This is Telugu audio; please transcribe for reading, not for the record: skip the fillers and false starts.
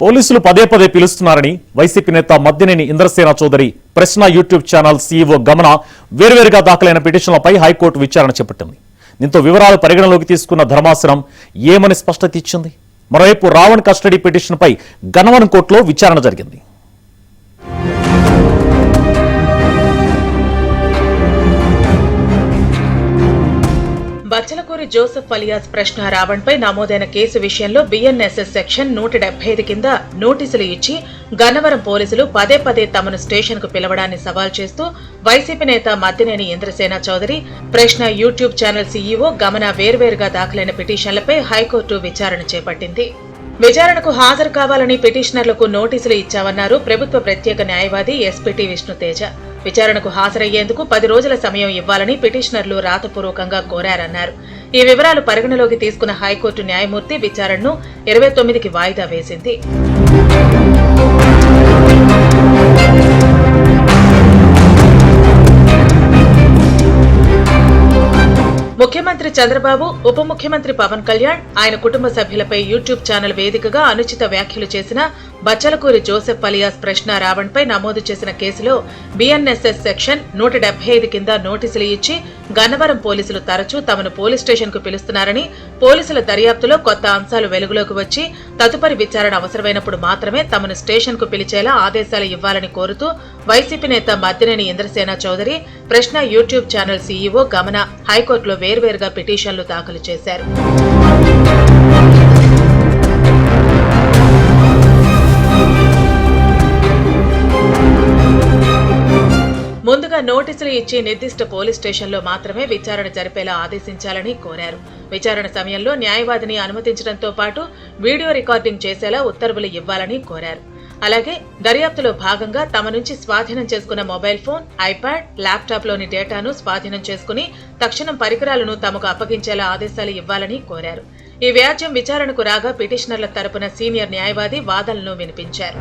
పోలీసులు పదే పదే పిలుస్తున్నారని వైసీపీ నేత మద్దినేని ఇంద్రసేన చౌదరి ప్రశ్న యూట్యూబ్ ఛానల్ సీఈఓ గమన వేర్వేరుగా దాఖలైన పిటిషన్లపై హైకోర్టు విచారణ చేపట్టింది. దీంతో వివరాలు పరిగణలోకి తీసుకున్న ధర్మాసనం ఏమని స్పష్టత ఇచ్చింది. మరోవైపు రావణ్ కస్టడీ పిటిషన్పై గన్నవరం కోర్టులో విచారణ జరిగింది. బచ్చలకూరి జోసెఫ్ అలియాస్ ప్రశ్న రావణ్పై నమోదైన కేసు విషయంలో బిఎన్ఎస్ఎస్ సెక్షన్ 175 కింద నోటీసులు ఇచ్చి గన్నవరం పోలీసులు పదే పదే తమను స్టేషన్ కు పిలవడాన్ని సవాల్ చేస్తూ వైసీపీ నేత మద్దినేని ఇంద్రసేన చౌదరి ప్రశ్న యూట్యూబ్ ఛానల్ సీఈఓ గమన వేర్వేరుగా దాఖలైన పిటిషన్లపై హైకోర్టు విచారణ చేపట్టింది. విచారణకు హాజరు కావాలని పిటిషనర్లకు నోటీసులు ఇచ్చామన్నారు ప్రభుత్వ ప్రత్యేక న్యాయవాది ఎస్పీటీ విష్ణుతేజ. విచారణకు హాజరయ్యేందుకు 10 రోజుల సమయం ఇవ్వాలని పిటిషనర్లు రాతపూర్వకంగా కోరారన్నారు. ఈ వివరాలు పరిగణలోకి తీసుకున్న హైకోర్టు న్యాయమూర్తి విచారణను 29కి వాయిదా వేసింది. ముఖ్యమంత్రి చంద్రబాబు, ఉప ముఖ్యమంత్రి పవన్ కళ్యాణ్, ఆయన కుటుంబ సభ్యులపై యూట్యూబ్ ఛానల్ వేదికగా అనుచిత వ్యాఖ్యలు చేసిన బచ్చలకూరి జోసెఫ్ అలియాస్ ప్రశ్న రావణ్పై నమోదు చేసిన కేసులో బిఎన్ఎస్ఎస్ సెక్షన్ 175 కింద నోటీసులు ఇచ్చి గన్నవరం పోలీసులు తరచూ తమను పోలీస్ స్టేషన్ కు పిలుస్తున్నారని, పోలీసుల దర్యాప్తులో కొత్త అంశాలు వెలుగులోకి వచ్చి తదుపరి విచారణ అవసరమైనప్పుడు మాత్రమే తమను స్టేషన్ కు పిలిచేలా ఆదేశాలు ఇవ్వాలని కోరుతూ వైసీపీ నేత మద్దినేని ఇంద్రసేన చౌదరి ప్రశ్న యూట్యూబ్ ఛానల్ సీఈఓ గమన హైకోర్టులో వేర్వేరుగా పిటిషన్లు దాఖలు చేశారు. ముందుగా నోటీసులు ఇచ్చి నిర్దిష్ట పోలీస్ స్టేషన్లో మాత్రమే విచారణ జరిపేలా ఆదేశించాలని కోరారు. విచారణ సమయంలో న్యాయవాదిని అనుమతించడంతో పాటు వీడియో రికార్డింగ్ చేసేలా ఉత్తర్వులు ఇవ్వాలని కోరారు. అలాగే దర్యాప్తులో భాగంగా తమ నుంచి స్వాధీనం చేసుకున్న మొబైల్ ఫోన్, ఐప్యాడ్, ల్యాప్టాప్లోని డేటాను స్వాధీనం చేసుకుని తక్షణం పరికరాలను తమకు అప్పగించేలా ఆదేశాలు ఇవ్వాలని కోరారు. ఈ వ్యాజ్యం విచారణకు రాగా పిటిషనర్ల తరపున సీనియర్ న్యాయవాది వాదనలను వినిపించారు.